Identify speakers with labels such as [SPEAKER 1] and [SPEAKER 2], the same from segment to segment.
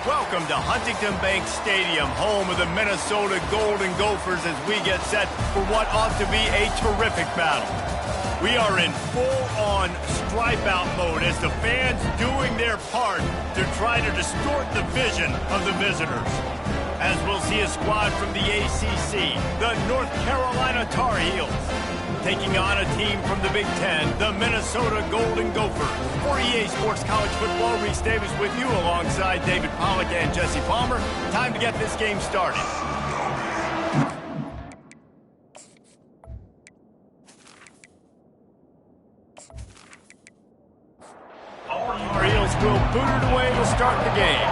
[SPEAKER 1] Welcome to Huntington Bank Stadium, home of the Minnesota Golden Gophers, as we get set for what ought to be a terrific battle. We are in full-on stripe-out mode as the fans doing their part to try to distort the vision of the visitors. As we'll see a squad from the ACC, the North Carolina Tar Heels, taking on a team from the Big Ten, the Minnesota Golden Gophers. For EA Sports College Football, Reese Davis with you alongside David Pollack and Jesse Palmer. Time to get this game started. Our Heels will boot it away to start the game.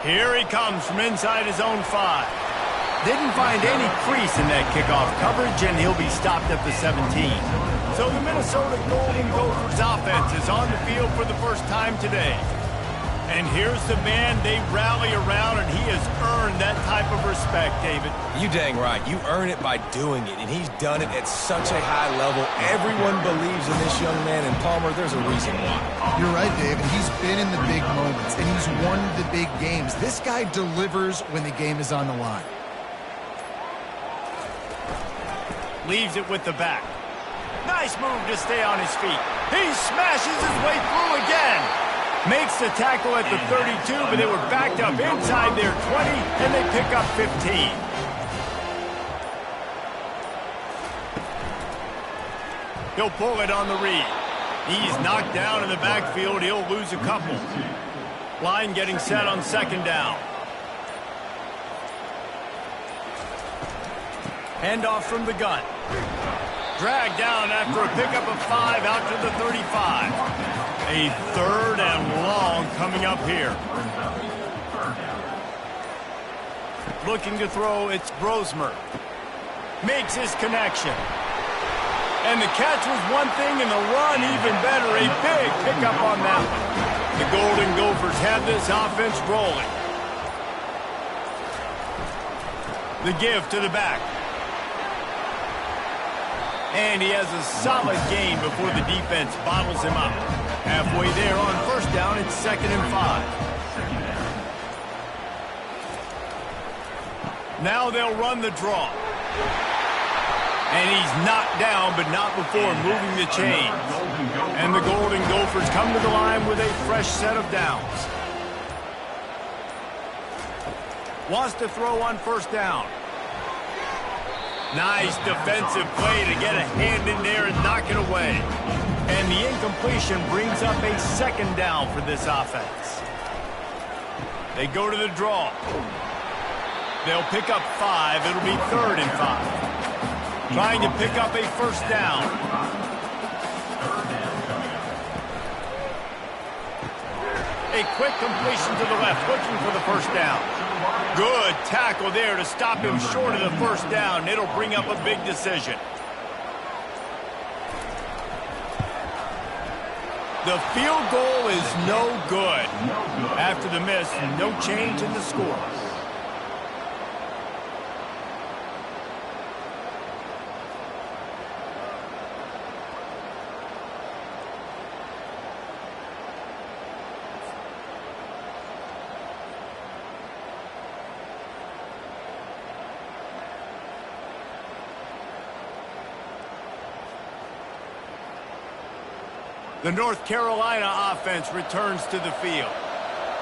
[SPEAKER 1] Here he comes from inside his own 5. Didn't find any crease in that kickoff coverage, and he'll be stopped at the 17. So the Minnesota Golden Gophers offense is on the field for the first time today. And here's the man they rally around, and he has earned that type of respect, David.
[SPEAKER 2] You dang right. You earn it by doing it, and he's done it at such a high level. Everyone believes in this young man, and Palmer, there's a reason why.
[SPEAKER 3] You're right, David. He's been in the big moments, and he's won the big games. This guy delivers when the game is on the line.
[SPEAKER 1] Leaves it with the back. Nice move to stay on his feet. He smashes his way through again. Makes the tackle at the 32, but they were backed up inside their 20, and they pick up 15. He'll pull it on the read. He's knocked down in the backfield. He'll lose a couple. Line getting set on second down. Handoff from the gun. Dragged down after a pickup of 5 out to the 35. A third and long coming up here. Looking to throw, it's Brosmer. Makes his connection. And the catch was one thing, and the run even better. A big pickup on that one. The Golden Gophers have this offense rolling. The give to the back. And he has a solid gain before the defense bottles him up. Halfway there on first down, it's 2nd and 5. Now they'll run the draw. And he's knocked down, but not before moving the chains. And the Golden Gophers come to the line with a fresh set of downs. Wants to throw on first down. Nice defensive play to get a hand in there and knock it away. And the incompletion brings up a 2nd down for this offense. They go to the draw. They'll pick up 5. It'll be 3rd and 5. Trying to pick up a first down. A quick completion to the left, looking for the first down. Good tackle there to stop him short of the first down. It'll bring up a big decision. The field goal is no good. After the miss, no change in the score. The North Carolina offense returns to the field.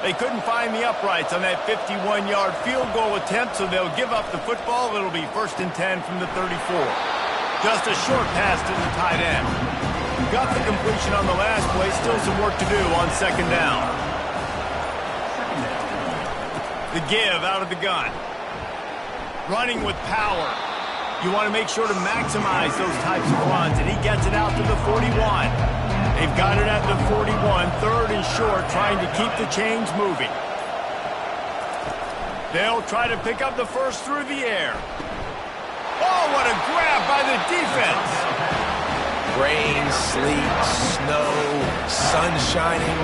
[SPEAKER 1] They couldn't find the uprights on that 51-yard field goal attempt, so they'll give up the football. It'll be 1st and 10 from the 34. Just a short pass to the tight end. Got the completion on the last play. Still some work to do on 2nd down. The give out of the gun. Running with power. You want to make sure to maximize those types of runs, and he gets it out to the 41. They've got it at the 41, 3rd and short, trying to keep the chains moving. They'll try to pick up the first through the air. Oh, what a grab by the defense.
[SPEAKER 2] Rain, sleet, snow, sun shining.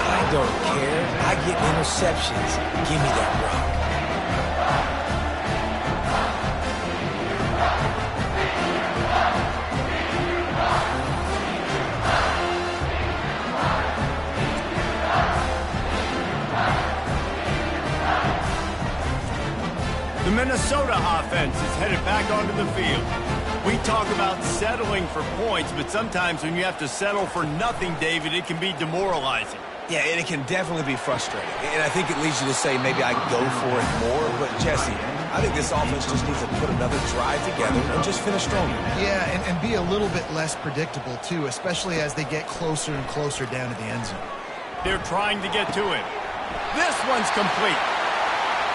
[SPEAKER 2] I don't care. I get interceptions. Give me that rock.
[SPEAKER 1] Minnesota offense is headed back onto the field. We talk about settling for points, but sometimes when you have to settle for nothing, David, it can be demoralizing.
[SPEAKER 2] Yeah, and it can definitely be frustrating. And I think it leads you to say maybe I go for it more. But, Jesse, I think this offense just needs to put another drive together and just finish stronger.
[SPEAKER 3] Yeah, and be a little bit less predictable, too, especially as they get closer and closer down to the end zone.
[SPEAKER 1] They're trying to get to it. This one's complete.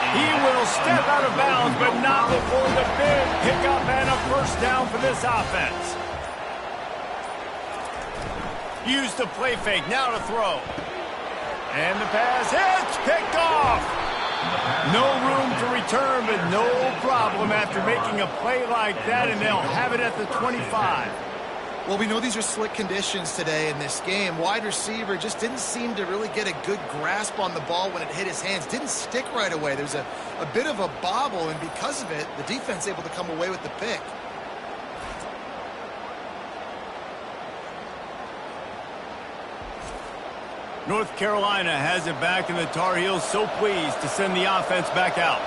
[SPEAKER 1] He will step out of bounds, but not before the big pickup and a first down for this offense. Use the play fake, now to throw. And the pass hits, picked off. No room to return, but no problem after making a play like that, and they'll have it at the 25.
[SPEAKER 3] Well, we know these are slick conditions today in this game. Wide receiver just didn't seem to really get a good grasp on the ball when it hit his hands. Didn't stick right away. There's a bit of a bobble, and because of it, the defense able to come away with the pick.
[SPEAKER 1] North Carolina has it back, and the Tar Heels so pleased to send the offense back out.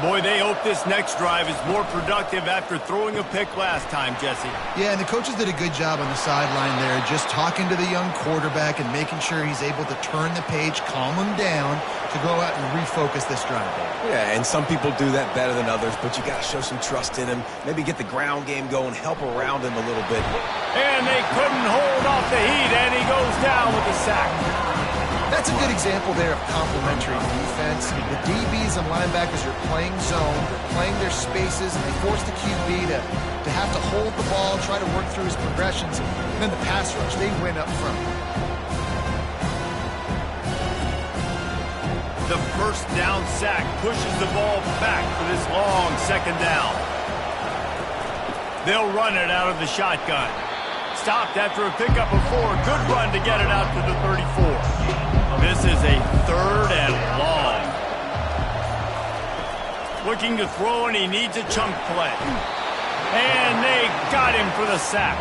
[SPEAKER 1] Boy, they hope this next drive is more productive after throwing a pick last time, Jesse.
[SPEAKER 3] Yeah, and the coaches did a good job on the sideline there, just talking to the young quarterback and making sure he's able to turn the page, calm him down to go out and refocus this drive.
[SPEAKER 2] Yeah, and some people do that better than others, but you got to show some trust in him. Maybe get the ground game going, help around him a little bit.
[SPEAKER 1] And they couldn't hold off the heat, and he goes down with a sack.
[SPEAKER 3] That's a good example there of complementary defense. The DBs and linebackers are playing zone, they're playing their spaces, and they force the QB to have to hold the ball, try to work through his progressions, and then the pass rush, they win up front.
[SPEAKER 1] The first down sack pushes the ball back for this long second down. They'll run it out of the shotgun. Stopped after a pickup of 4. Good run to get it out to the 34. This is a third and long. Looking to throw, and he needs a chunk play. And they got him for the sack.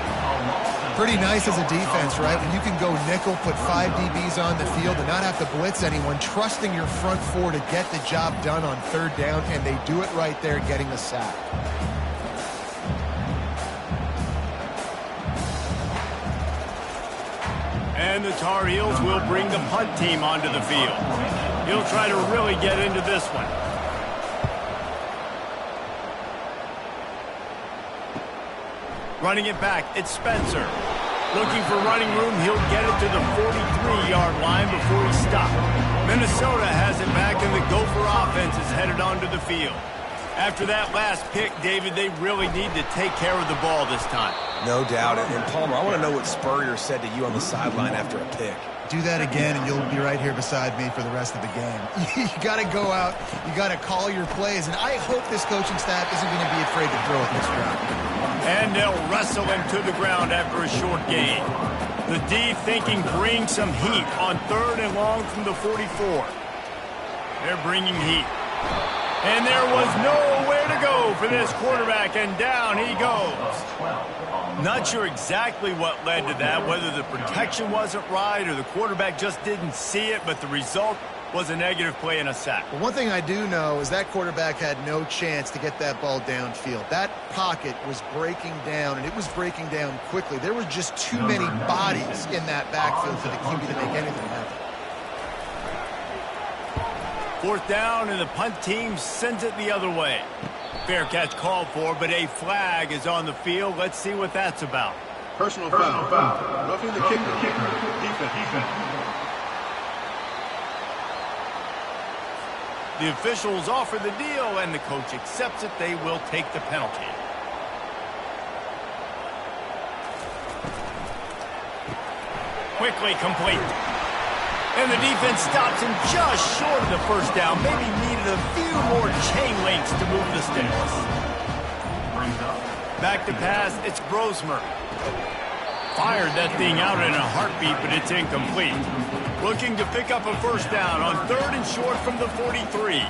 [SPEAKER 3] Pretty nice as a defense, right? When you can go nickel, put 5 DBs on the field and not have to blitz anyone, trusting your front 4 to get the job done on third down, and they do it right there, getting the sack.
[SPEAKER 1] And the Tar Heels will bring the punt team onto the field. He'll try to really get into this one. Running it back, it's Spencer. Looking for running room, he'll get it to the 43-yard line before he stops. Minnesota has it back, and the Gopher offense is headed onto the field. After that last pick, David, they really need to take care of the ball this time.
[SPEAKER 2] No doubt. And Palmer, I want to know what Spurrier said to you on the sideline after a pick.
[SPEAKER 3] Do that again, and you'll be right here beside me for the rest of the game. You got to go out. You got to call your plays, and I hope this coaching staff isn't going to be afraid to throw it this round.
[SPEAKER 1] And they'll wrestle him to the ground after a short gain. The D thinking bring some heat on third and long from the 44. They're bringing heat. And there was nowhere to go for this quarterback, and down he goes. Not sure exactly what led to that, whether the protection wasn't right or the quarterback just didn't see it, but the result was a negative play and a sack.
[SPEAKER 3] But one thing I do know is that quarterback had no chance to get that ball downfield. That pocket was breaking down, and it was breaking down quickly. There were just too many bodies in that backfield for the QB to make anything happen.
[SPEAKER 1] Fourth down, and the punt team sends it the other way. Fair catch called for, but a flag is on the field. Let's see what that's about.
[SPEAKER 4] Personal foul. Roughing the kicker. Defense.
[SPEAKER 1] The officials offer the deal, and the coach accepts it. They will take the penalty. Quickly complete. And the defense stops him just short of the first down. Maybe needed a few more chain links to move the sticks. Back to pass, it's Brosmer. Fired that thing out in a heartbeat, but it's incomplete. Looking to pick up a first down on third and short from the 43.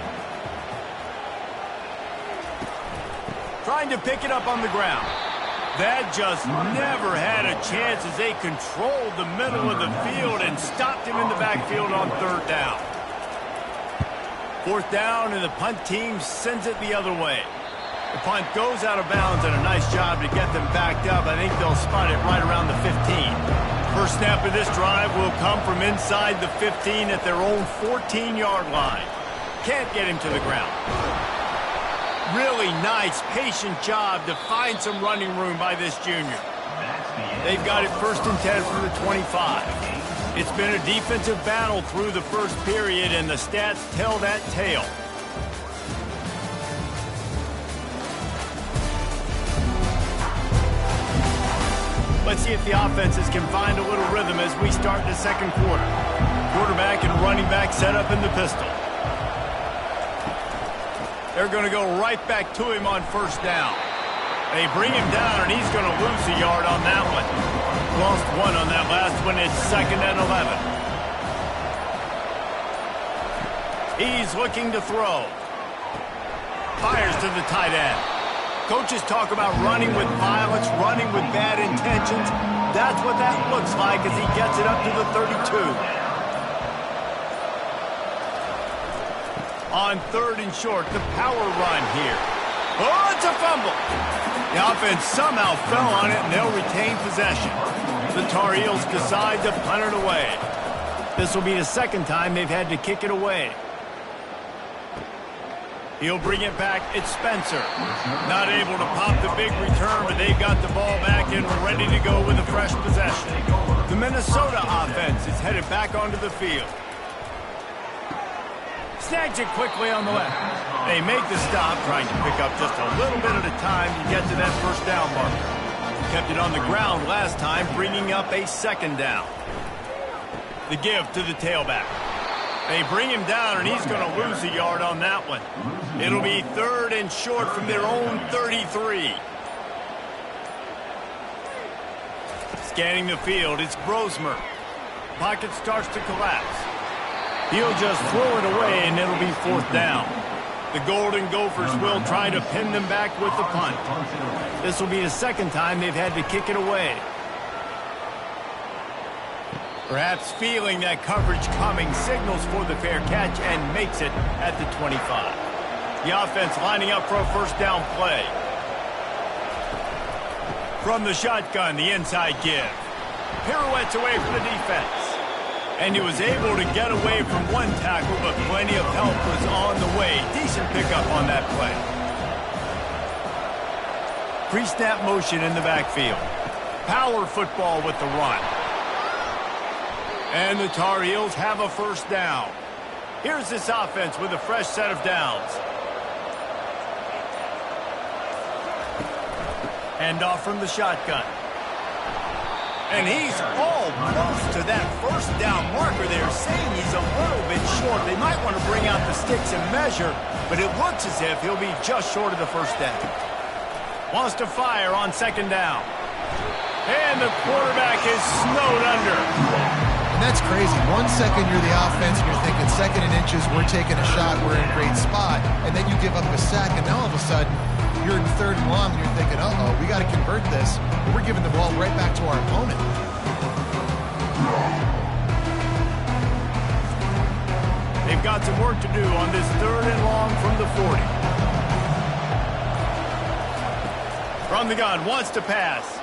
[SPEAKER 1] Trying to pick it up on the ground. That just never had a chance as they controlled the middle of the field and stopped him in the backfield on third down. 4th down, and the punt team sends it the other way. The punt goes out of bounds, and a nice job to get them backed up. I think they'll spot it right around the 15. First snap of this drive will come from inside the 15 at their own 14-yard line. Can't get him to the ground. Really nice, patient job to find some running room by this junior. They've got it 1st and 10 from the 25. It's been a defensive battle through the first period, and the stats tell that tale. Let's see if the offenses can find a little rhythm as we start the second quarter. Quarterback and running back set up in the pistol. They're going to go right back to him on 1st down. They bring him down, and he's going to lose a yard on that one. Lost 1 on that last one. It's 2nd and 11. He's looking to throw. Fires to the tight end. Coaches talk about running with violence, running with bad intentions. That's what that looks like as he gets it up to the 32. On 3rd and short, the power run here. Oh, it's a fumble. The offense somehow fell on it, and they'll retain possession. The Tar Heels decide to punt it away. This will be the 2nd time they've had to kick it away. He'll bring it back. It's Spencer. Not able to pop the big return, but they've got the ball back and ready to go with a fresh possession. The Minnesota offense is headed back onto the field. Snags it quickly on the left. They make the stop, trying to pick up just a little bit at a time to get to that 1st down marker. Kept it on the ground last time, bringing up a 2nd down. The give to the tailback. They bring him down, and he's going to lose a yard on that one. It'll be 3rd and short from their own 33. Scanning the field, it's Brosmer. Pocket starts to collapse. He'll just throw it away, and it'll be 4th down. The Golden Gophers will try to pin them back with the punt. This will be the 2nd time they've had to kick it away. Perhaps feeling that coverage coming, signals for the fair catch and makes it at the 25. The offense lining up for a 1st down play. From the shotgun, the inside give. Pirouettes away from the defense. And he was able to get away from one tackle, but plenty of help was on the way. Decent pickup on that play. Pre-snap motion in the backfield. Power football with the run. And the Tar Heels have a 1st down. Here's this offense with a fresh set of downs. Hand off from the shotgun. And he's almost to that 1st down marker. They're saying he's a little bit short. They might want to bring out the sticks and measure, but it looks as if he'll be just short of the 1st down. Wants to fire on 2nd down. And the quarterback is snowed under.
[SPEAKER 3] And that's crazy. 1 second you're the offense and you're thinking 2nd and inches, we're taking a shot, we're in a great spot. And then you give up a sack, and now all of a sudden you're in 3rd and long and you're thinking, uh-oh, we got to convert this. But we're giving the ball right back to our opponent.
[SPEAKER 1] They've got some work to do on this 3rd and long from the 40. From the gun, wants to pass.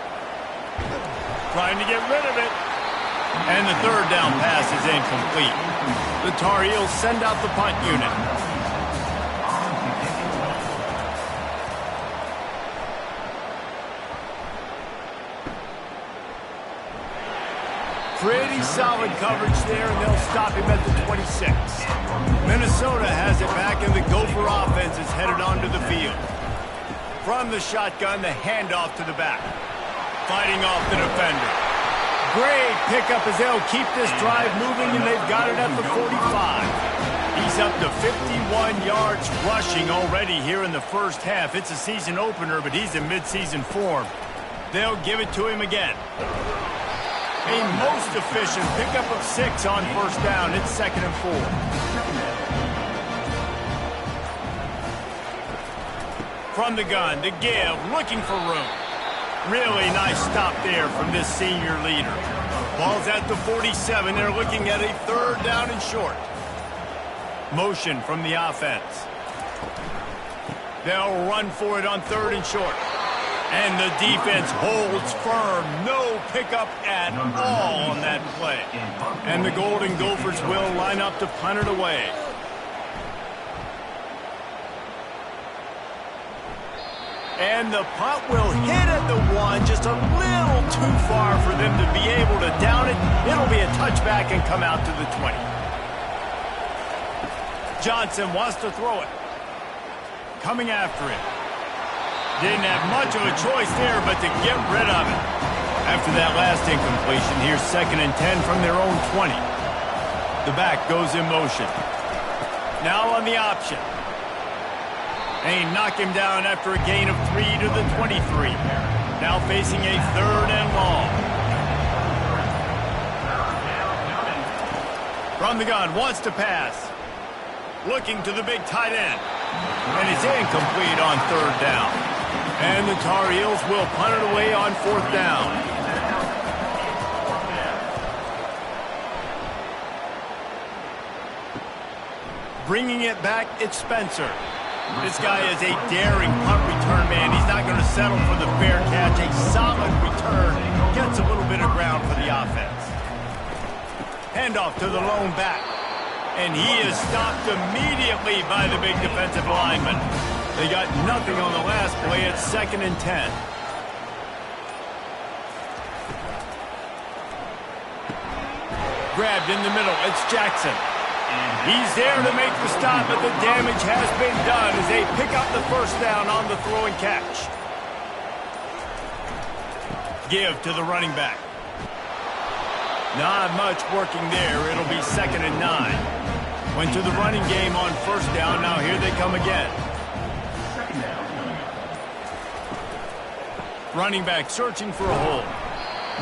[SPEAKER 1] Trying to get rid of it. And the 3rd down pass is incomplete. The Tar Heels send out the punt unit. Pretty solid coverage there, and they'll stop him at the 26. Minnesota has it back, and the Gopher offense is headed onto the field. From the shotgun, the handoff to the back. Fighting off the defender. Great pickup as they'll keep this drive moving, and they've got it at the 45. He's up to 51 yards rushing already here in the 1st half. It's a season opener, but he's in midseason form. They'll give it to him again. A most efficient pickup of 6 on 1st down. It's 2nd and 4. From the gun, the give, looking for room. Really nice stop there from this senior leader. Ball's at the 47. They're looking at a 3rd down and short. Motion from the offense. They'll run for it on 3rd and short. And the defense holds firm. No pickup at all on that play. And the Golden Gophers will line up to punt it away. And the punt will hit at the 1, just a little too far for them to be able to down it. It'll be a touchback and come out to the 20. Johnson wants to throw it. Coming after it. Didn't have much of a choice there, but to get rid of it. After that last incompletion, here's 2nd and 10 from their own 20. The back goes in motion. Now on the option. And he knocked him down after a gain of 3 to the 23. Now facing a 3rd and long. From the gun, wants to pass. Looking to the big tight end. And it's incomplete on 3rd down. And the Tar Heels will punt it away on 4th down. Bringing it back, it's Spencer. This guy is a daring punt return man. He's not going to settle for the fair catch. A solid return. Gets a little bit of ground for the offense. Handoff to the lone back. And he is stopped immediately by the big defensive lineman. They got nothing on the last play. It's 2nd and 10. Grabbed in the middle. It's Jackson. He's there to make the stop, but the damage has been done as they pick up the 1st down on the throw and catch. Give to the running back. Not much working there. It'll be 2nd and 9. Went to the running game on 1st down. Now here they come again. Running back searching for a hole.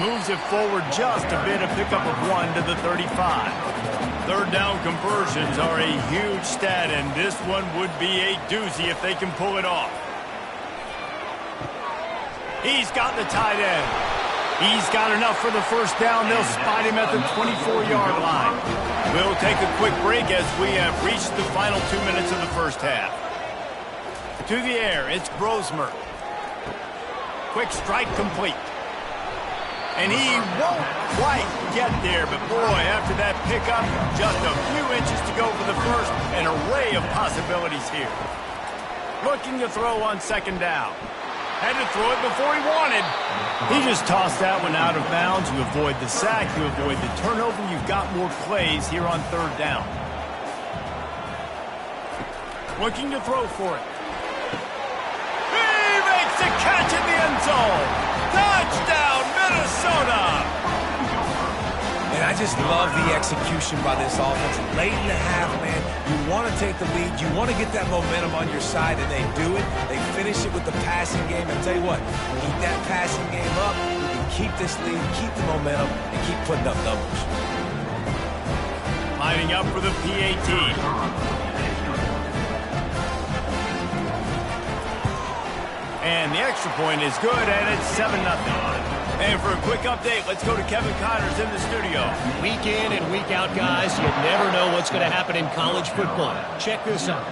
[SPEAKER 1] Moves it forward just a bit, a pickup of 1 to the 35. 3rd down conversions are a huge stat, and this one would be a doozy if they can pull it off. He's got the tight end. He's got enough for the 1st down. They'll spot him at the 24-yard line. We'll take a quick break as we have reached the final 2 minutes of the 1st half. To the air, it's Brosmer. Quick strike complete. And he won't quite get there, but boy, after that pickup, just a few inches to go for the 1st. An array of possibilities here. Looking to throw on 2nd down. Had to throw it before he wanted. He just tossed that one out of bounds. You avoid the sack, you avoid the turnover. You've got more plays here on 3rd down. Looking to throw for it. He makes the catch in the end zone. Touchdown, Minnesota!
[SPEAKER 2] And I just love the execution by this offense. Late in the half, man, you want to take the lead. You want to get that momentum on your side, and they do it. They finish it with the passing game. And tell you what, keep that passing game up. You can keep this lead, keep the momentum, and keep putting up numbers.
[SPEAKER 1] Lining up for the PAT. And the extra point is good, and it's 7-0. And for a quick update, let's go to Kevin Connors in the studio.
[SPEAKER 5] Week in and week out, guys, you never know what's going to happen in college football. Check this out.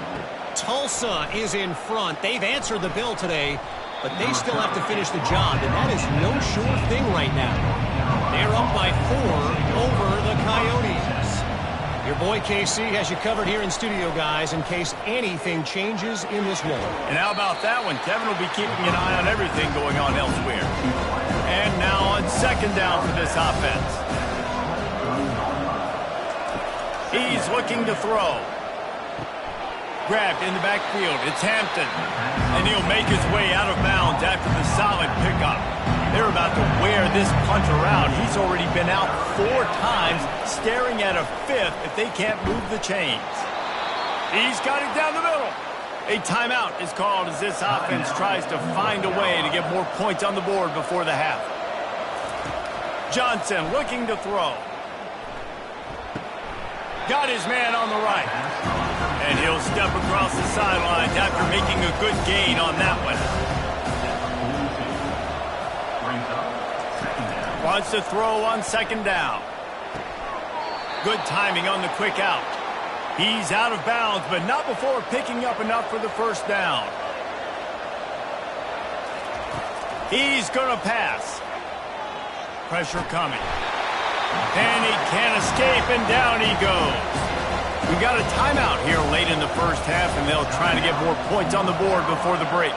[SPEAKER 5] Tulsa is in front. They've answered the bell today, but they still have to finish the job, and that is no sure thing right now. They're up by 4 over the Coyotes. Your boy KC has you covered here in studio, guys, in case anything changes in this one.
[SPEAKER 1] And how about that one? Kevin will be keeping an eye on everything going on elsewhere. And now on 2nd down for this offense. He's looking to throw. Grabbed in the backfield. It's Hampton. And he'll make his way out of bounds after the solid pickup. They're about to wear this punter out. He's already been out 4 times, staring at a 5th if they can't move the chains. He's got it down the middle. A timeout is called as this offense tries to find a way to get more points on the board before the half. Johnson looking to throw. Got his man on the right. And he'll step across the sidelines after making a good gain on that one. Wants to throw on 2nd down. Good timing on the quick out. He's out of bounds, but not before picking up enough for the first down. He's going to pass. Pressure coming. And he can't escape, and down he goes. We've got a timeout here late in the first half, and they'll try to get more points on the board before the break.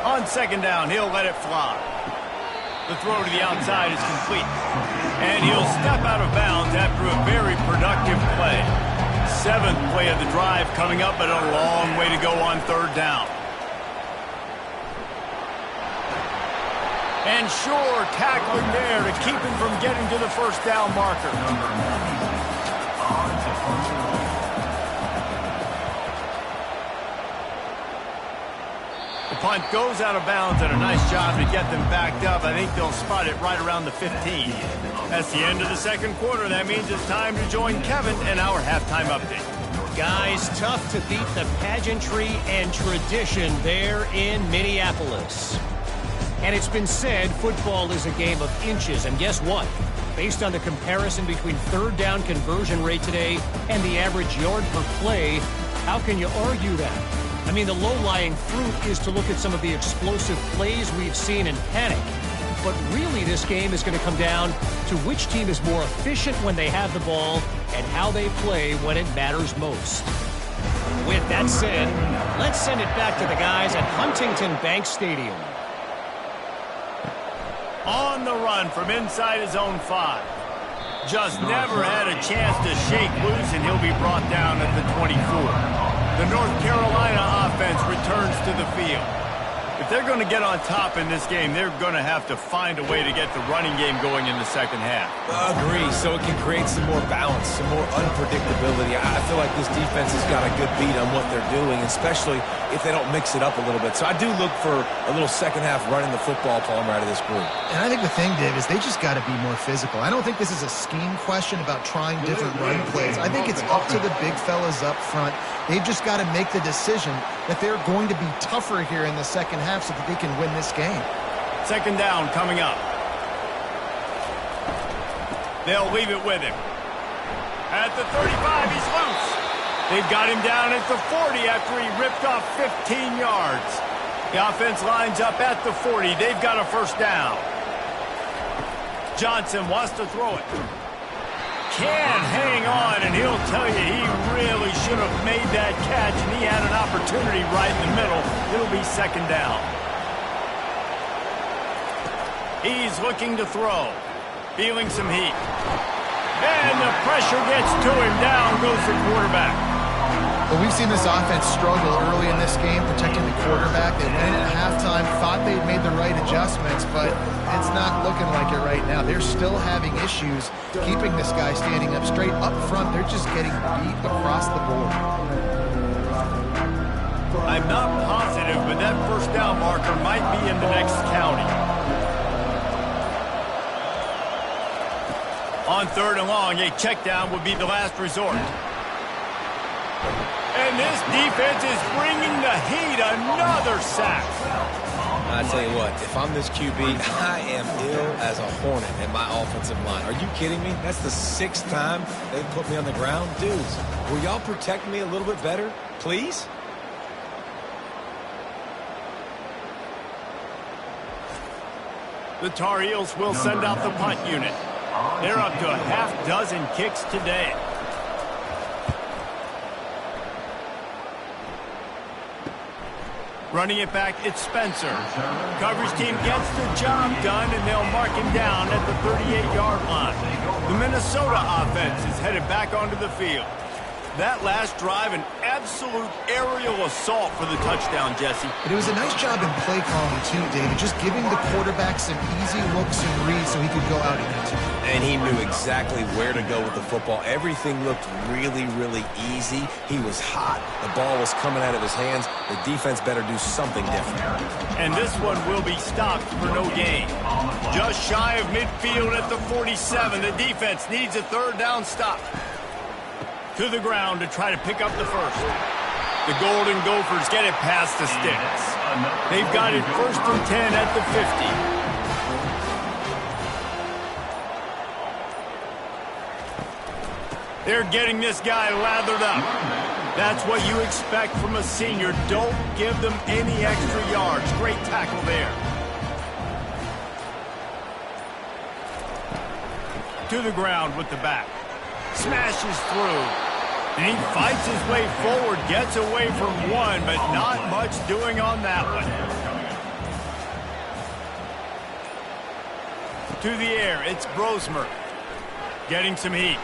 [SPEAKER 1] On second down, he'll let it fly. The throw to the outside is complete. And he'll step out of bounds after a very productive play. 7th play of the drive coming up, but a long way to go on third down. And sure tackling there to keep him from getting to the first down marker. The punt goes out of bounds, and a nice job to get them backed up. I think they'll spot it right around the 15. That's the end of the second quarter. That means it's time to join Kevin in our halftime update.
[SPEAKER 5] Guys, tough to beat the pageantry and tradition there in Minneapolis. And it's been said football is a game of inches, and guess what? Based on the comparison between third down conversion rate today and the average yard per play, how can you argue that? I mean, the low-lying fruit is to look at some of the explosive plays we've seen in panic. But really, this game is going to come down to which team is more efficient when they have the ball and how they play when it matters most. With that said, let's send it back to the guys at Huntington Bank Stadium.
[SPEAKER 1] On the run from inside his own 5. Just never had a chance to shake loose, and he'll be brought down at the 24. The North Carolina offense returns to the field. If they're going to get on top in this game, they're going to have to find a way to get the running game going in the second half.
[SPEAKER 2] Agree, so it can create some more balance, some more unpredictability. I feel like this defense has got a good beat on what they're doing, especially if they don't mix it up a little bit. So I do look for a little second half running the football, Palmer, out of this group.
[SPEAKER 3] And I think the thing, Dave, is they just got to be more physical. I don't think this is a scheme question about trying different run plays. I think it's up to the big fellas up front. They've just got to make the decision that they're going to be tougher here in the second half so that they can win this game.
[SPEAKER 1] Second down coming up. They'll leave it with him. At the 35, he's loose. They've got him down at the 40 after he ripped off 15 yards. The offense lines up at the 40. They've got a first down. Johnson wants to throw it. Can't hang on, and he'll tell you he really should have made that catch, and he had an opportunity right in the middle. It'll be second down. He's looking to throw. Feeling some heat. And the pressure gets to him. Down goes the quarterback.
[SPEAKER 3] Well, we've seen this offense struggle early in this game protecting the quarterback. They went in at halftime, thought they'd made the right adjustments, but it's not looking like it right now. They're still having issues keeping this guy standing up straight up front. They're just getting beat across the board.
[SPEAKER 1] I'm not positive, but that first down marker might be in the next county. On third and long, a check down would be the last resort. And this defense is bringing the heat. Another sack.
[SPEAKER 2] I tell you what, if I'm this QB, I am ill as a hornet in my offensive line. Are you kidding me? That's the 6th time they've put me on the ground. Dudes, will y'all protect me a little bit better, please?
[SPEAKER 1] The Tar Heels will send out the punt unit. They're up to a half-dozen kicks today. Running it back, it's Spencer. Coverage team gets the job done, and they'll mark him down at the 38-yard line. The Minnesota offense is headed back onto the field. That last drive, an absolute aerial assault for the touchdown, Jesse.
[SPEAKER 3] But it was a nice job in play calling, too, David, just giving the quarterback some easy looks and reads so he could go out and eat.
[SPEAKER 2] And he knew exactly where to go with the football. Everything looked really, really easy. He was hot. The ball was coming out of his hands. The defense better do something different.
[SPEAKER 1] And this one will be stopped for no gain. Just shy of midfield at the 47. The defense needs a third down stop. To the ground to try to pick up the first. The Golden Gophers get it past the sticks. They've got it 1st and 10 at the 50. They're getting this guy lathered up. That's what you expect from a senior. Don't give them any extra yards. Great tackle there. To the ground with the back. Smashes through. And he fights his way forward, gets away from one, but not much doing on that one. To the air, it's Brosmer. Getting some heat.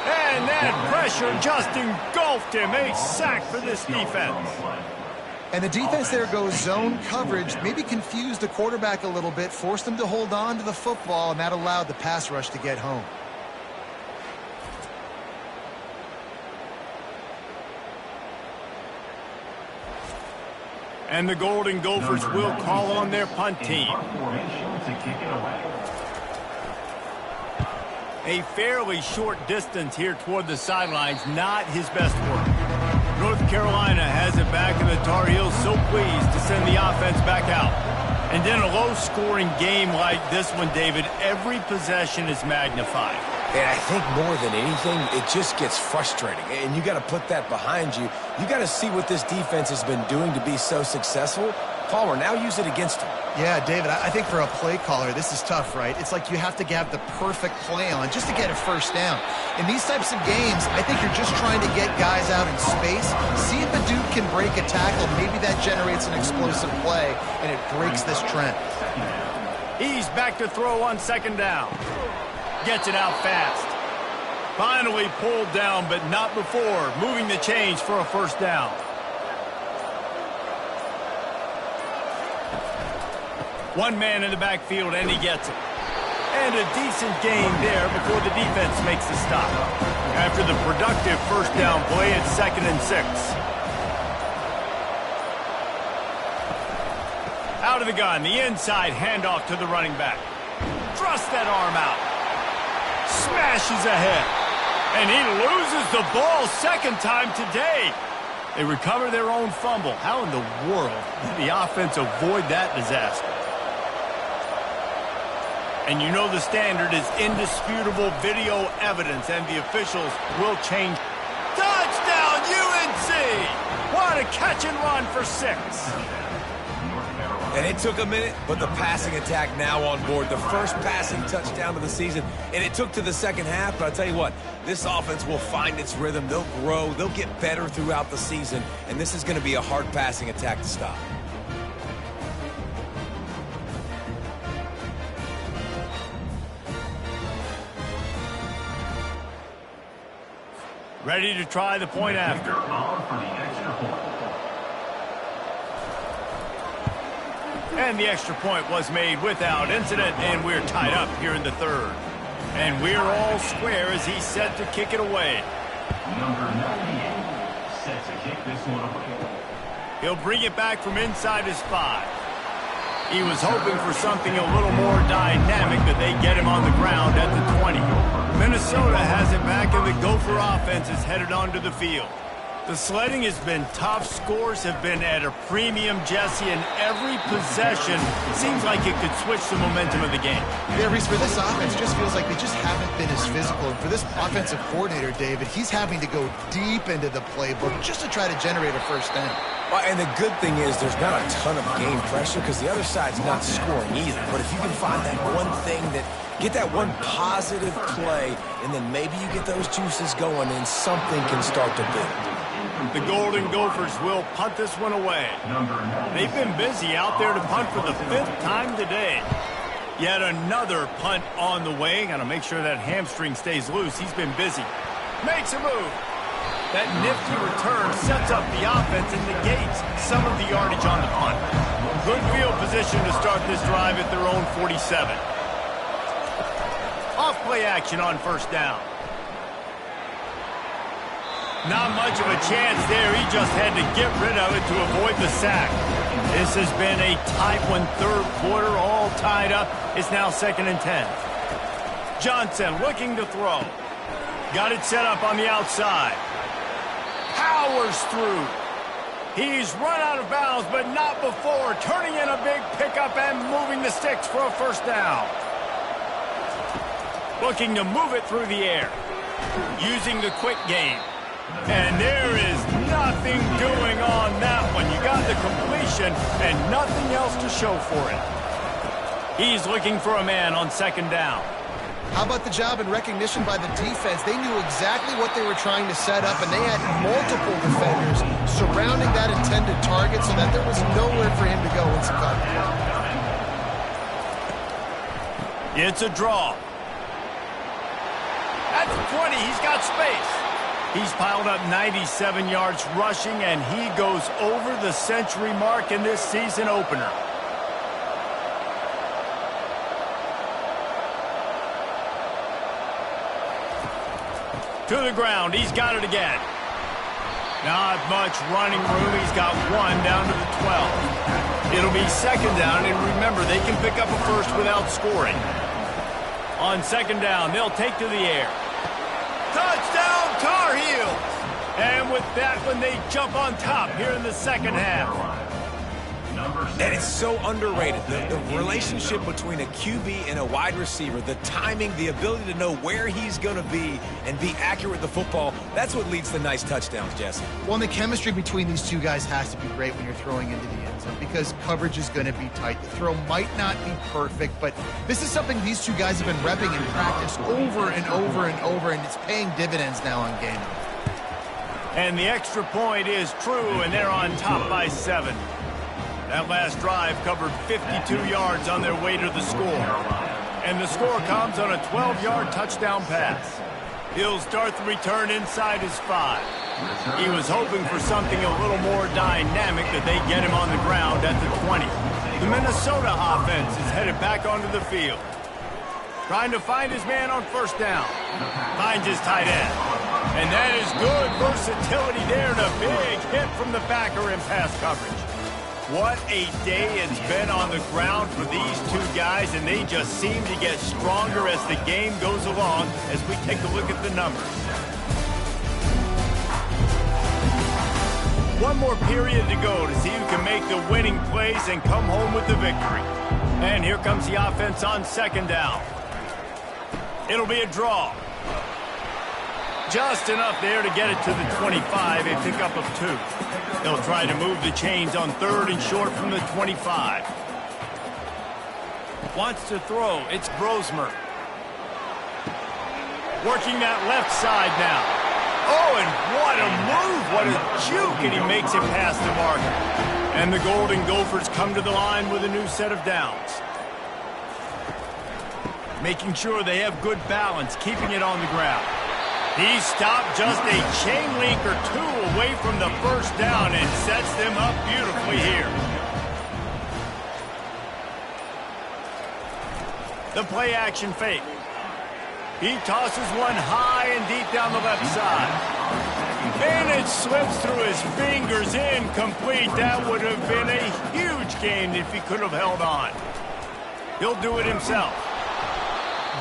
[SPEAKER 1] And that pressure just engulfed him. A sack for this defense.
[SPEAKER 3] And the defense there goes zone coverage, maybe confused the quarterback a little bit, forced him to hold on to the football, and that allowed the pass rush to get home.
[SPEAKER 1] And the Golden Gophers will call on their punt team. A fairly short distance here toward the sidelines, not his best work. North Carolina has it back, and the Tar Heels so pleased to send the offense back out. And in a low-scoring game like this one, David, every possession is magnified.
[SPEAKER 2] And I think more than anything, it just gets frustrating. And you got to put that behind you. You got to see what this defense has been doing to be so successful. Palmer, now use it against him.
[SPEAKER 3] Yeah, David, I think for a play caller, this is tough, right? It's like you have to have the perfect play on just to get a first down. In these types of games, I think you're just trying to get guys out in space, see if a dude can break a tackle. Maybe that generates an explosive play, and it breaks this trend.
[SPEAKER 1] He's back to throw on second down. Gets it out fast. Finally pulled down, but not before moving the chains for a first down. One man in the backfield, and he gets it. And a decent gain there before the defense makes the stop. After the productive first down play, it's 2nd and 6. Out of the gun, the inside handoff to the running back. Thrust that arm out. Smashes ahead. And he loses the ball second time today. They recover their own fumble. How in the world did the offense avoid that disaster? And you know the standard is indisputable video evidence, and the officials will change. Touchdown, UNC! What a catch and run for 6.
[SPEAKER 2] And it took a minute, but the passing attack now on board. The first passing touchdown of the season, and it took to the second half. But I'll tell you what, this offense will find its rhythm. They'll grow. They'll get better throughout the season, and this is going to be a hard passing attack to stop.
[SPEAKER 1] Ready to try the point after. And the extra point was made without incident, and we're tied up here in the third. And we're all square as he's set to kick it away.
[SPEAKER 4] Number 98 set to kick this one away.
[SPEAKER 1] He'll bring it back from inside his 5. He was hoping for something a little more dynamic, but they get him on the ground at the 20. Minnesota has it back, and the Gopher offense is headed onto the field. The sledding has been tough. Scores have been at a premium, Jesse, and every possession seems like it could switch the momentum of the game.
[SPEAKER 3] Yeah, Reese, for this offense, it just feels like they just haven't been as physical. And for this offensive coordinator, David, he's having to go deep into the playbook just to try to generate a first down.
[SPEAKER 2] Well, and the good thing is there's not a ton of game pressure because the other side's not scoring either. But if you can find that one thing get that one positive play, and then maybe you get those juices going and something can start to build.
[SPEAKER 1] The Golden Gophers will punt this one away. They've been busy out there to punt for the 5th time today. Yet another punt on the way. Got to make sure that hamstring stays loose. He's been busy. Makes a move. That nifty return sets up the offense and negates some of the yardage on the punt. Good field position to start this drive at their own 47. Off play action on first down. Not much of a chance there. He just had to get rid of it to avoid the sack. This has been a tight one, third quarter, all tied up. It's now 2nd and 10. Johnson looking to throw. Got it set up on the outside. Powers through. He's run out of bounds, but not before. Turning in a big pickup and moving the sticks for a first down. Looking to move it through the air. using the quick game. And there is nothing doing on that one. You got the completion and nothing else to show for it. He's looking for a man on second down.
[SPEAKER 3] How about the job and recognition by the defense? They knew exactly what they were trying to set up, and they had multiple defenders surrounding that intended target so that there was nowhere for him to go once he caught it.
[SPEAKER 1] It's a draw. At the 20, he's got space. He's piled up 97 yards rushing, and he goes over the century mark in this season opener. To the ground, he's got it again. Not much running room. He's got one down to the 12. It'll be second down, and remember, they can pick up a first without scoring. On second down, they'll take to the air. Touchdown, Tar Heels! And with that one, they jump on top here in the second half.
[SPEAKER 2] And it's so underrated. The relationship between a QB and a wide receiver, the timing, the ability to know where he's going to be and be accurate with the football, that's what leads to nice touchdowns, Jesse.
[SPEAKER 3] Well, and the chemistry between these two guys has to be great when you're throwing into the end zone because coverage is going to be tight. The throw might not be perfect, but this is something these two guys have been repping in practice over and over and over, and it's paying dividends now on game day.
[SPEAKER 1] And the extra point is true, and they're on top by 7. That last drive covered 52 yards on their way to the score. And the score comes on a 12-yard touchdown pass. He'll start the return inside his 5. He was hoping for something a little more dynamic that they get him on the ground at the 20. The Minnesota offense is headed back onto the field. Trying to find his man on first down. Finds his tight end. And that is good versatility there and a big hit from the backer in pass coverage. What a day it's been on the ground for these two guys, and they just seem to get stronger as the game goes along as we take a look at the numbers. One more period to go to see who can make the winning plays and come home with the victory. And here comes the offense on second down. It'll be a draw. Just enough there to get it to the 25, a pickup of 2. They'll try to move the chains on third and short from the 25. Wants to throw. It's Brosmer. Working that left side now. Oh, and what a move. What a juke. And he makes it past the marker. And the Golden Gophers come to the line with a new set of downs. Making sure they have good balance, keeping it on the ground. He stopped just a chain link or 2 away from the first down and sets them up beautifully here. The play action fake. He tosses one high and deep down the left side. And it slips through his fingers, incomplete. That would have been a huge gain if he could have held on. He'll do it himself.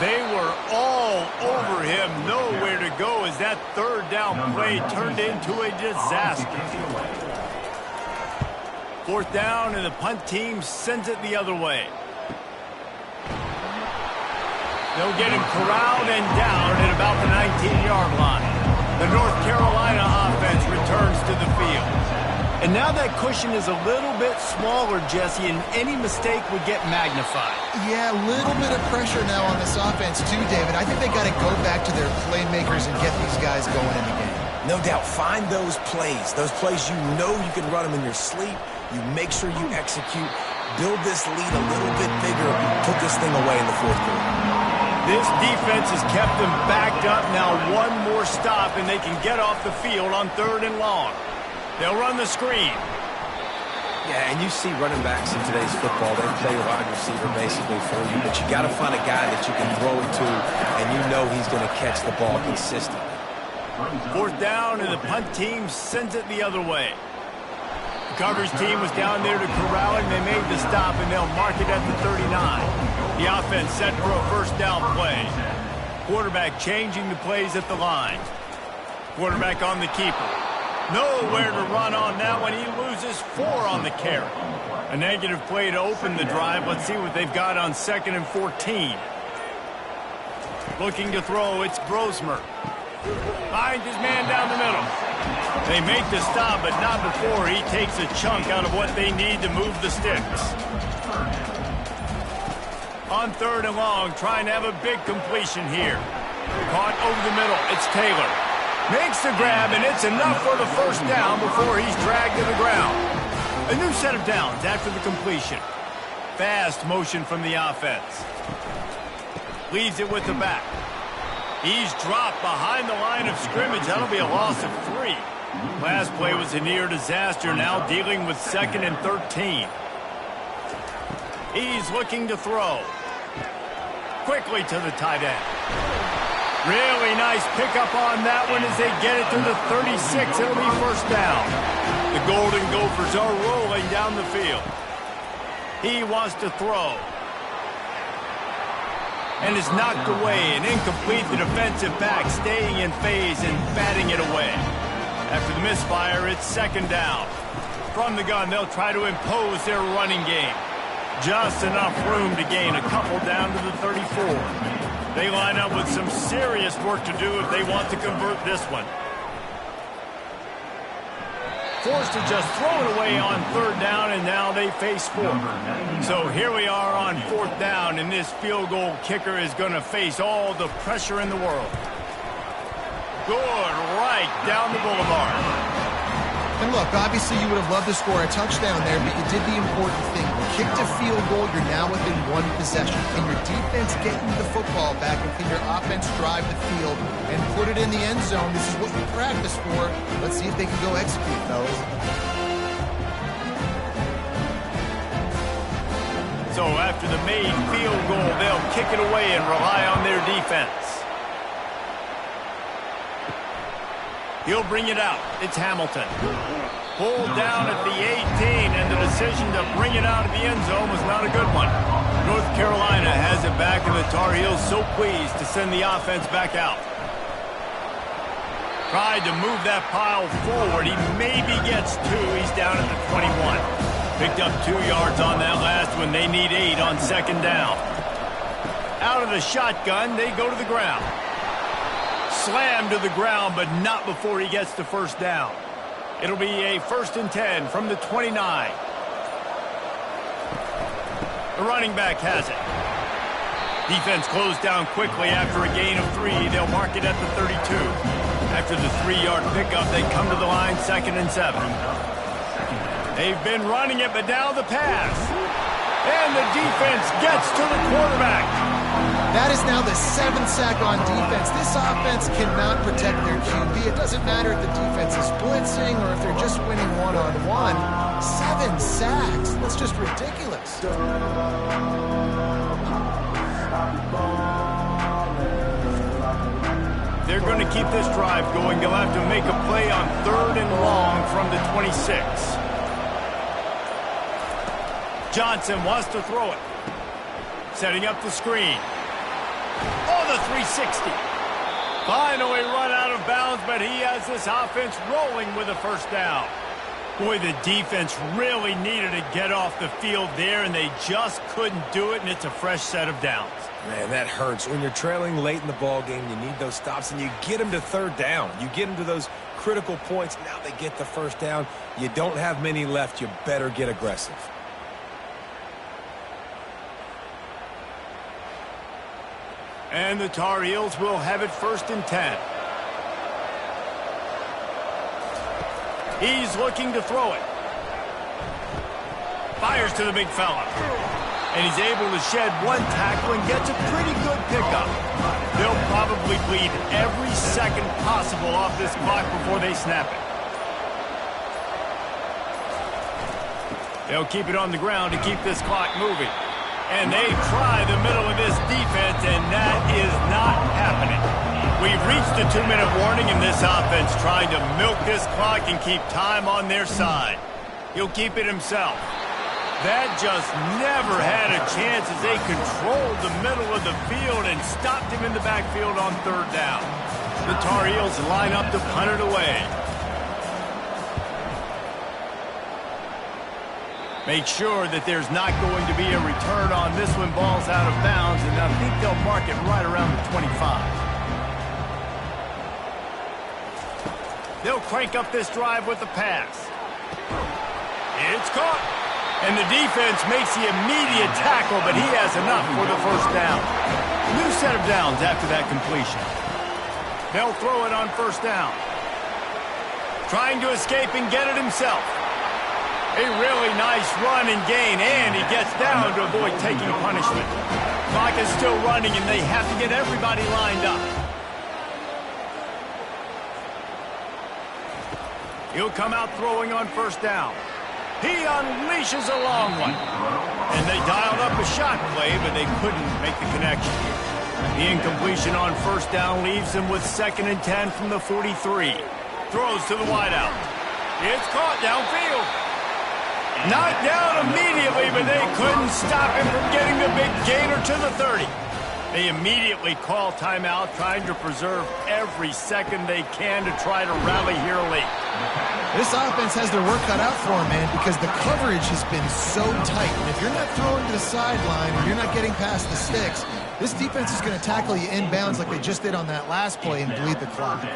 [SPEAKER 1] They were all over him, nowhere to go as that third down play turned into a disaster. Fourth down, and the punt team sends it the other way. They'll get him corralled and down at about the 19-yard line. The North Carolina offense returns to the field. And now that cushion is a little bit smaller, Jesse, and any mistake would get magnified.
[SPEAKER 3] Yeah, a little bit of pressure now on this offense too, David. I think they got to go back to their playmakers and get these guys going in the game.
[SPEAKER 2] No doubt. Find those plays you know you can run them in your sleep. You make sure you execute. Build this lead a little bit bigger. Put this thing away in the fourth quarter.
[SPEAKER 1] This defense has kept them backed up. Now one more stop, and they can get off the field on third and long. They'll run the screen.
[SPEAKER 2] Yeah, and you see running backs in today's football, they play wide receiver basically for you, but you got to find a guy that you can throw it to, and you know he's going to catch the ball consistently.
[SPEAKER 1] Fourth down, and the punt team sends it the other way. The coverage team was down there to corral him. They made the stop, and they'll mark it at the 39. The offense set for a first down play. Quarterback changing the plays at the line. Quarterback on the keeper. Nowhere to run on that one. He loses 4 on the carry. A negative play to open the drive. Let's see what they've got on 2nd and 14. Looking to throw, it's Brosmer. Finds his man down the middle. They make the stop, but not before he takes a chunk out of what they need to move the sticks. On 3rd and long, trying to have a big completion here. Caught over the middle. It's Taylor. Makes the grab, and it's enough for the first down before he's dragged to the ground. A new set of downs after the completion. Fast motion from the offense. Leaves it with the back. He's dropped behind the line of scrimmage. That'll be a loss of 3. Last play was a near disaster, now dealing with 2nd and 13. He's looking to throw. Quickly to the tight end. Really nice pickup on that one as they get it to the 36. It'll be first down. The Golden Gophers are rolling down the field. He wants to throw. And is knocked away and incomplete. The defensive back staying in phase and batting it away. After the misfire, it's 2nd down. From the gun, they'll try to impose their running game. Just enough room to gain a couple down to the 34. They line up with some serious work to do if they want to convert this one. Forced to just throw it away on 3rd down, and now they face 4th. So here we are on 4th down, and this field goal kicker is going to face all the pressure in the world. Good, right down the boulevard.
[SPEAKER 3] And look, obviously you would have loved to score a touchdown there, but you did the important thing. Kicked a field goal, you're now within 1 possession. Can your defense get you the football back, and can your offense drive the field and put it in the end zone? This is what you practice for. Let's see if they can go execute, fellas.
[SPEAKER 1] So after the made field goal, they'll kick it away and rely on their defense. He'll bring it out. It's Hamilton. Pulled down at the 18, and the decision to bring it out of the end zone was not a good one. North Carolina has it back, and the Tar Heels so pleased to send the offense back out. Tried to move that pile forward. He maybe gets 2. He's down at the 21. Picked up 2 yards on that last one. They need 8 on 2nd down. Out of the shotgun, they go to the ground. Slammed to the ground, but not before he gets to first down. It'll be a 1st and 10 from the 29. The running back has it. Defense closed down quickly after a gain of 3. They'll mark it at the 32. After the 3-yard pickup, they come to the line 2nd and 7. They've been running it, but now the pass. And the defense gets to the quarterback.
[SPEAKER 3] That is now the 7th sack on defense. This offense cannot protect their QB. It doesn't matter if the defense is blitzing or if they're just winning one-on-one. 7 sacks. That's just ridiculous.
[SPEAKER 1] They're going to keep this drive going. They'll have to make a play on 3rd and long from the 26. Johnson wants to throw it. Setting up the screen. Oh, the 360. Finally run out of bounds, but he has this offense rolling with a first down. Boy, the defense really needed to get off the field there, and they just couldn't do it, and it's a fresh set of downs.
[SPEAKER 2] Man, that hurts. When you're trailing late in the ball game, you need those stops, and you get them to 3rd down. You get them to those critical points. Now they get the first down. You don't have many left. You better get aggressive.
[SPEAKER 1] And the Tar Heels will have it 1st and 10. He's looking to throw it. Fires to the big fella. And he's able to shed 1 tackle and gets a pretty good pickup. They'll probably bleed every second possible off this clock before they snap it. They'll keep it on the ground to keep this clock moving. And they try the middle of this defense, and that is not happening. We've reached the 2-minute warning, and this offense trying to milk this clock and keep time on their side. He'll keep it himself. That just never had a chance as they controlled the middle of the field and stopped him in the backfield on 3rd down. The Tar Heels line up to punt it away. Make sure that there's not going to be a return on this one. Ball's out of bounds, and I think they'll mark it right around the 25. They'll crank up this drive with the pass. It's caught. And the defense makes the immediate tackle, but he has enough for the first down. New set of downs after that completion. They'll throw it on first down. Trying to escape and get it himself. A really nice run and gain, and he gets down to avoid taking punishment. Clock is still running, and they have to get everybody lined up. He'll come out throwing on first down. He unleashes a long one. And they dialed up a shot play, but they couldn't make the connection. The incompletion on first down leaves them with 2nd and 10 from the 43. Throws to the wideout. It's caught downfield. Knocked down immediately, but they couldn't stop him from getting the big gainer to the 30. They immediately call timeout, trying to preserve every second they can to try to rally here late.
[SPEAKER 3] This offense has their work cut out for them, man, because the coverage has been so tight. And if you're not throwing to the sideline or you're not getting past the sticks, this defense is going to tackle you inbounds like they just did on that last play and bleed the clock.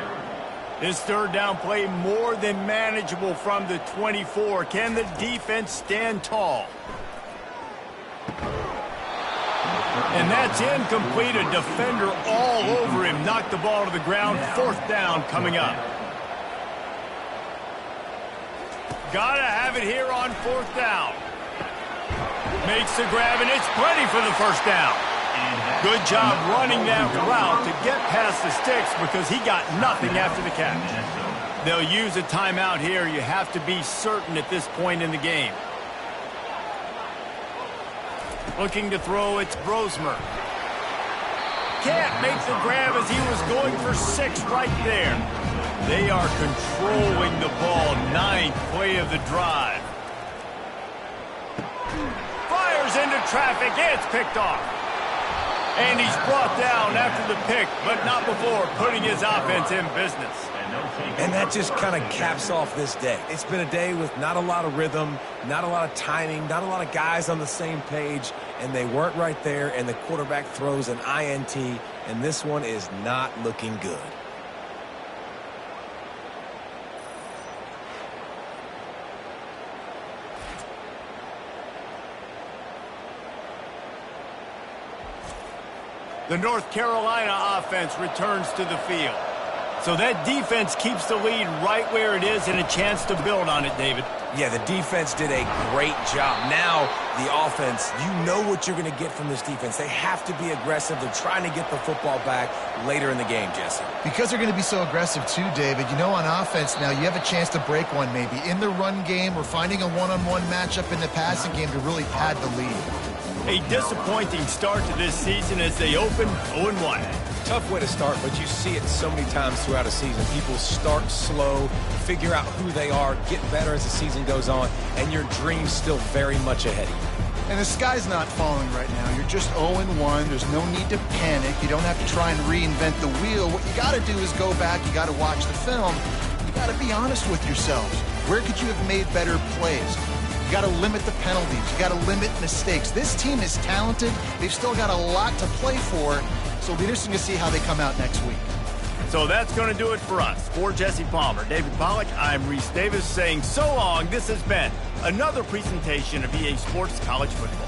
[SPEAKER 1] This third down play more than manageable from the 24. Can the defense stand tall? And that's incomplete. A defender all over him. Knocked the ball to the ground. 4th down coming up. Gotta have it here on 4th down. Makes the grab, and it's plenty for the first down. Good job running that route to get past the sticks because he got nothing after the catch. They'll use a timeout here. You have to be certain at this point in the game. Looking to throw, it's Brosmer. Can't make the grab as he was going for 6 right there. They are controlling the ball. 9th play of the drive. Fires into traffic. It's picked off. And he's brought down after the pick, but not before putting his offense in business.
[SPEAKER 2] And that just kind of caps off this day. It's been a day with not a lot of rhythm, not a lot of timing, not a lot of guys on the same page, and they weren't right there, and the quarterback throws an INT, and this one is not looking good.
[SPEAKER 1] The North Carolina offense returns to the field. So that defense keeps the lead right where it is and a chance to build on it, David.
[SPEAKER 2] Yeah, the defense did a great job. Now, the offense, you know what you're going to get from this defense. They have to be aggressive. They're trying to get the football back later in the game, Jesse.
[SPEAKER 3] Because they're going to be so aggressive too, David, you know, on offense now, you have a chance to break one maybe. In the run game or finding a one-on-one matchup in the passing game to really pad the lead.
[SPEAKER 1] A disappointing start to this season as they open 0-1.
[SPEAKER 2] Tough way to start, but you see it so many times throughout a season. People start slow, figure out who they are, get better as the season goes on, and your dream's still very much ahead of you.
[SPEAKER 3] And the sky's not falling right now. You're just 0-1. There's no need to panic. You don't have to try and reinvent the wheel. What you got to do is go back. You got to watch the film. You got to be honest with yourselves. Where could you have made better plays? You got to limit the penalties. You got to limit mistakes. This team is talented. They've still got a lot to play for. So it'll be interesting to see how they come out next week.
[SPEAKER 1] So that's going to do it for us. For Jesse Palmer, David Pollack, I'm Reese Davis saying so long. This has been another presentation of EA Sports College Football.